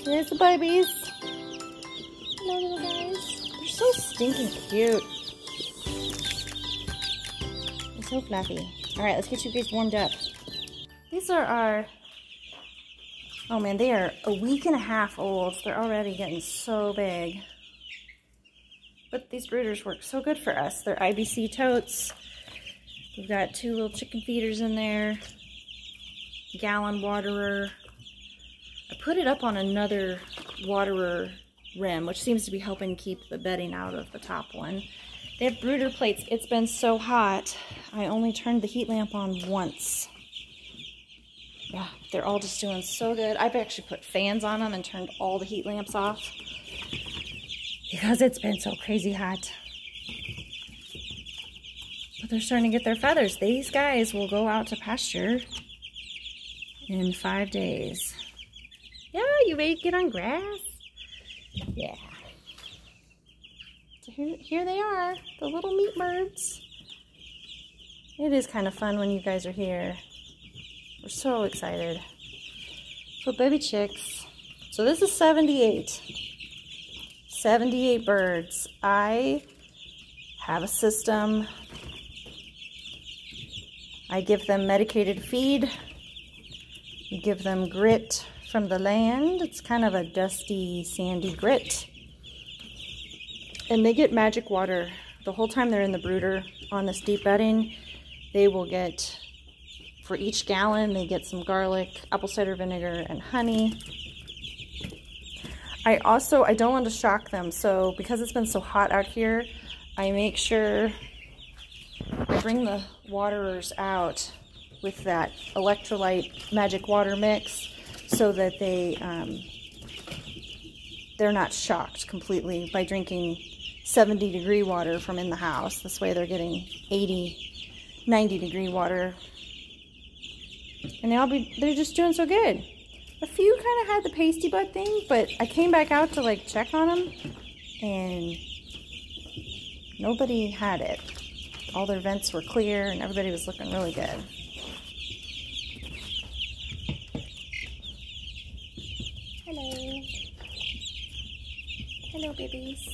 There's the babies. Hello, little guys. They're so stinking cute. They're so fluffy. Alright, let's get you guys warmed up. These are our... Oh man, they are a week and a half old. They're already getting so big. But these brooders work so good for us. They're IBC totes. We've got 2 little chicken feeders in there. Gallon waterer. I put it up on another waterer rim, which seems to be helping keep the bedding out of the top one. They have brooder plates. It's been so hot, I only turned the heat lamp on once. Yeah, they're all just doing so good. I've actually put fans on them and turned all the heat lamps off because it's been so crazy hot. But they're starting to get their feathers. These guys will go out to pasture in 5 days. Yeah, you ready to get on grass? Yeah. So here they are, the little meat birds. It is kind of fun when you guys are here. We're so excited. So baby chicks. So this is 78. 78 birds. I have a system. I give them medicated feed. We give them grit from the land. It's kind of a dusty, sandy grit. And they get magic water. The whole time they're in the brooder on this deep bedding, they will get, for each gallon, they get some garlic, apple cider vinegar, and honey. I don't want to shock them, so because it's been so hot out here, I make sure I bring the waterers out with that electrolyte magic water mix so that they're not shocked completely by drinking 70-degree water from in the house. This way they're getting 80, 90-degree water. And they're just doing so good. A few kind of had the pasty butt thing, but I came back out to like check on them and nobody had it. All their vents were clear and everybody was looking really good. Hello. Hello, babies.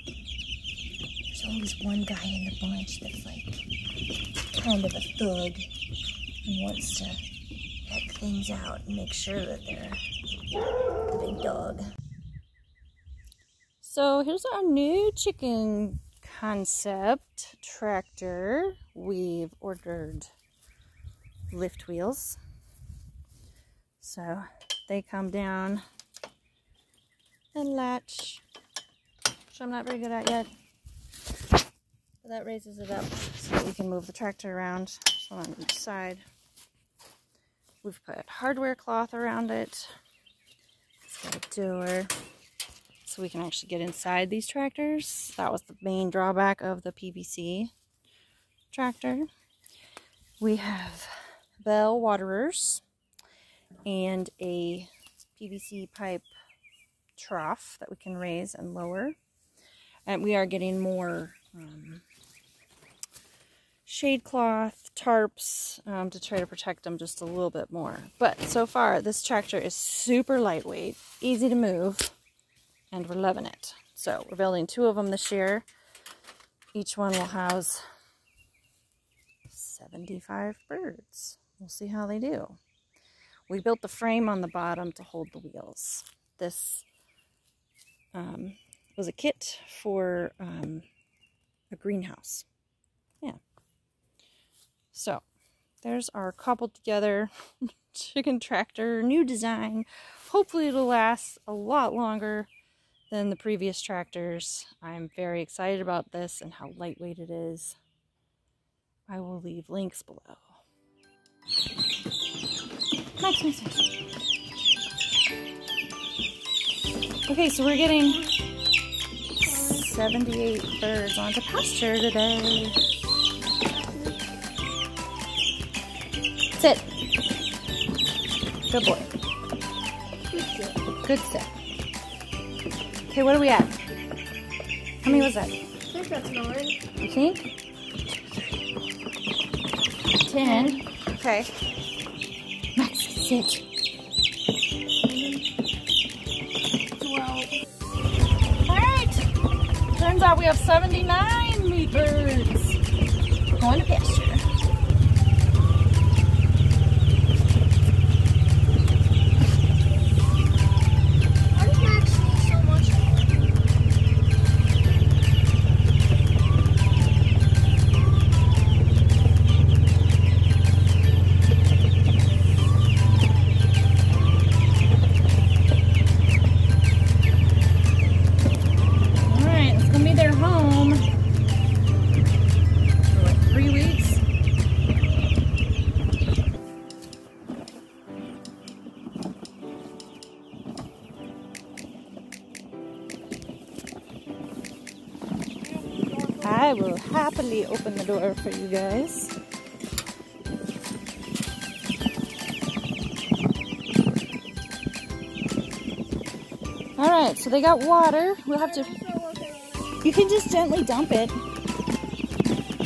There's always one guy in the bunch that's like kind of a thug and wants to check things out and make sure that they're the big dog. So here's our new chicken concept tractor. We've ordered lift wheels. So they come down and latch, which I'm not very good at yet. But that raises it up so that we can move the tractor around. So on each side. We've put hardware cloth around it. It's got a door so we can actually get inside these tractors. That was the main drawback of the PVC tractor. We have bell waterers and a PVC pipe trough that we can raise and lower. And we are getting more shade cloth, tarps, to try to protect them just a little bit more. But so far, this tractor is super lightweight, easy to move, and we're loving it. So we're building 2 of them this year. Each one will house 75 birds. We'll see how they do. We built the frame on the bottom to hold the wheels. This was a kit for a greenhouse. Yeah. So, there's our cobbled together chicken tractor, new design. Hopefully it'll last a lot longer than the previous tractors. I'm very excited about this and how lightweight it is. I will leave links below. Nice. Okay, so we're getting 78 birds onto pasture today. Sit. Good boy. Good sit. Okay, what are we at? How many was that? I think that's 9. You think? 10. Okay. Max, sit. Turns out we have 79 meat birds. We're going to pasture. I will happily open the door for you guys. Alright, so they got water. We'll have to... You can just gently dump it.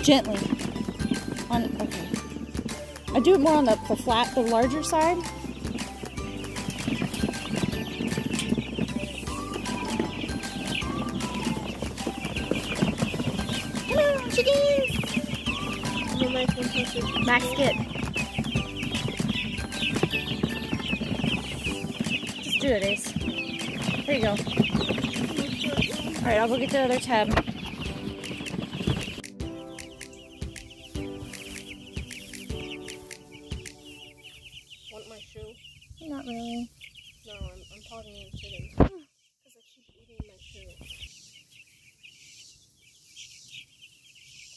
Gently. Okay. I do it more on the flat, the larger side. Chickens! Max, get. Just do it, Ace. There you go. Alright, I'll go get the other tab. Want my shoe? Not really. No, I'm talking to the chickens. Because I keep eating my shoe.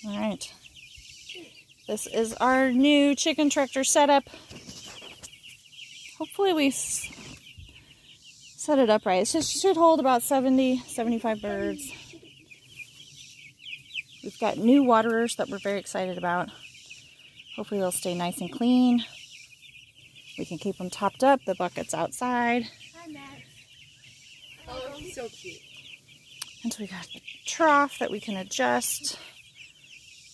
Alright, this is our new chicken tractor setup. Hopefully we set it up right. It should hold about 75 birds. We've got new waterers that we're very excited about. Hopefully they'll stay nice and clean. We can keep them topped up, the bucket's outside. Hi, Max. Oh, he's so cute. And so we got the trough that we can adjust.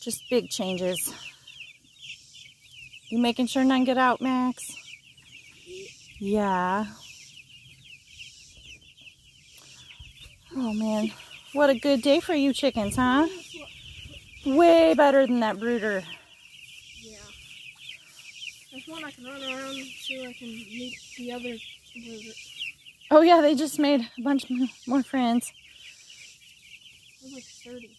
Just big changes. You making sure none get out, Max? Yeah. Oh man, what a good day for you chickens, huh? Way better than that brooder. Yeah. There's one I can run around so I can meet the other brooder. Oh yeah, they just made a bunch more friends. There's like 30.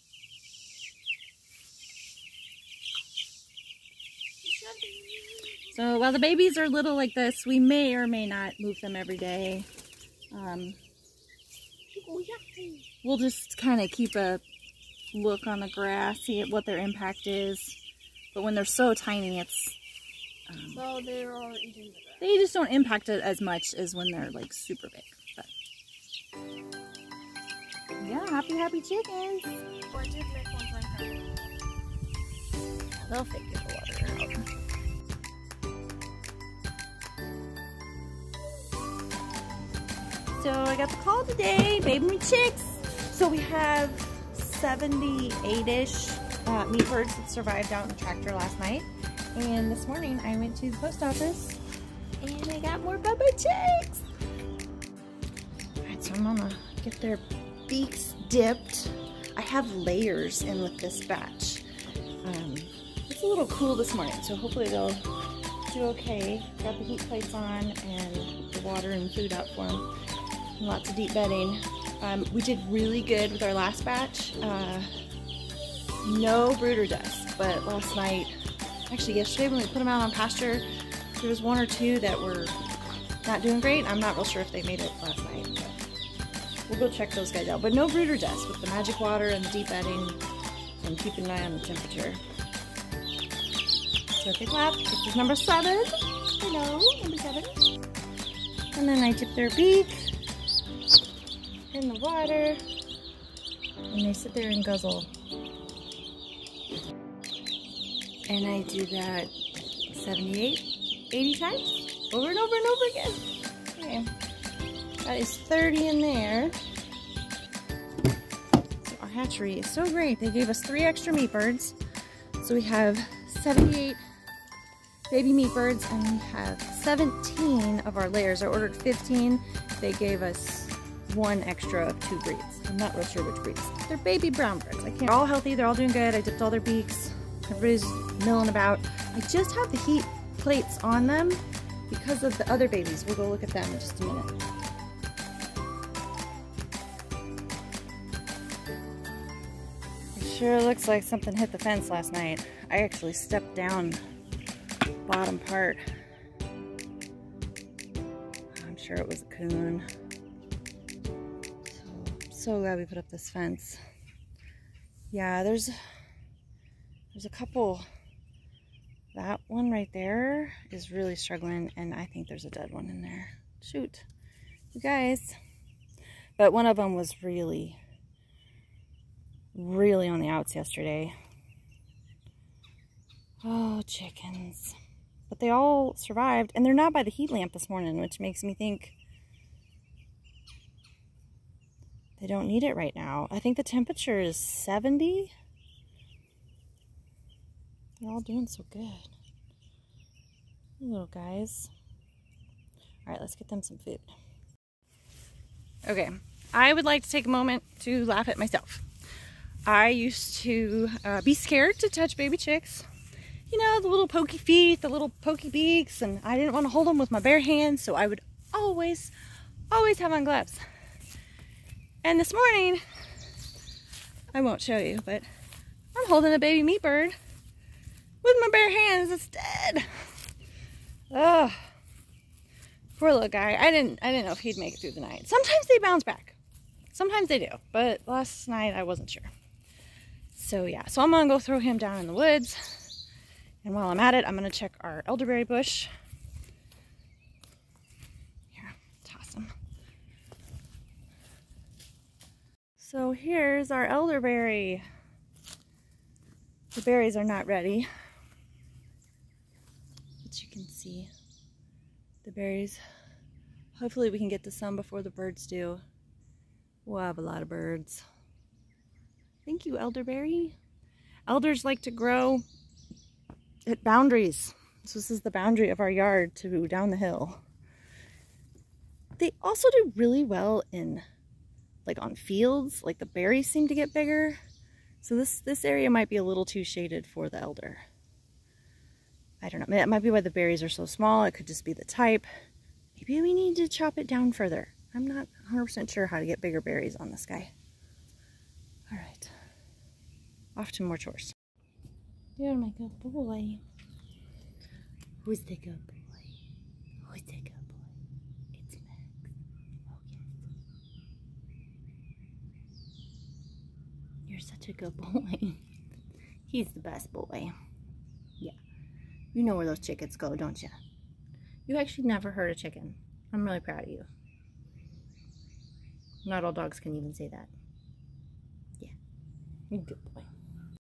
So while the babies are little like this, we may or may not move them every day. We'll just kind of keep a look on the grass, see what their impact is. But when they're so tiny, it's... so they're all eating the grass. They just don't impact it as much as when they're like super big. But yeah, happy chickens. Oh, I did make one like that. They'll figure the water out. So I got the call today, baby chicks. So we have 78-ish meat birds that survived out in the tractor last night. And this morning I went to the post office and I got more bubba chicks. Alright, so I'm gonna get their beaks dipped. I have layers in with this batch. It's a little cool this morning, so hopefully they'll do okay. Got the heat plates on and the water and food out for them. Lots of deep bedding. We did really good with our last batch. No brooder dust, but last night, actually yesterday when we put them out on pasture, there was one or two that were not doing great. I'm not real sure if they made it last night, but we'll go check those guys out. But no brooder dust with the magic water and the deep bedding, and keep an eye on the temperature. So if they clap, this is number 7. Hello, number 7. And then I dip their beak in the water, and they sit there and guzzle. And I do that 78, 80 times, over and over and over again. Okay. That is 30 in there. So our hatchery is so great. They gave us 3 extra meat birds. So we have 78 baby meat birds, and we have 17 of our layers. I ordered 15. They gave us one extra of 2 breeds. I'm not real sure which breeds. They're baby brown birds. I can't. They're all healthy. They're all doing good. I dipped all their beaks. Everybody's milling about. I just have the heat plates on them because of the other babies. We'll go look at them in just a minute. It sure looks like something hit the fence last night. I actually stepped down bottom part. I'm sure it was a coon. So glad we put up this fence. Yeah, there's a couple. That one right there is really struggling, and I think there's a dead one in there. Shoot, you guys. But one of them was really on the outs yesterday. Oh, chickens. But they all survived, and they're not by the heat lamp this morning, which makes me think they don't need it right now. I think the temperature is 70. They're all doing so good. Little guys. All right, let's get them some food. Okay, I would like to take a moment to laugh at myself. I used to be scared to touch baby chicks. You know, the little pokey feet, the little pokey beaks, and I didn't want to hold them with my bare hands, so I would always have on gloves. And this morning, I won't show you, but I'm holding a baby meat bird with my bare hands. It's dead. Ugh. Poor little guy. I didn't know if he'd make it through the night. Sometimes they bounce back. Sometimes they do, but last night I wasn't sure. So yeah, so I'm gonna go throw him down in the woods. And while I'm at it, I'm gonna check our elderberry bush. Here, toss him. So here's our elderberry. The berries are not ready, but you can see the berries. Hopefully we can get to some before the birds do. We'll have a lot of birds. Thank you, elderberry. Elders like to grow at boundaries. So this is the boundary of our yard to down the hill. They also do really well in, like, on fields. Like, the berries seem to get bigger. So this area might be a little too shaded for the elder. I don't know. That might be why the berries are so small. It could just be the type. Maybe we need to chop it down further. I'm not 100% sure how to get bigger berries on this guy. All right. Off to more chores. You're my good boy. Who's the good boy? Who's the good boy? It's Max. Oh, yes. You're such a good boy. He's the best boy. Yeah. You know where those chickens go, don't you? You actually never hurt a chicken. I'm really proud of you. Not all dogs can even say that. Yeah. You're a good boy.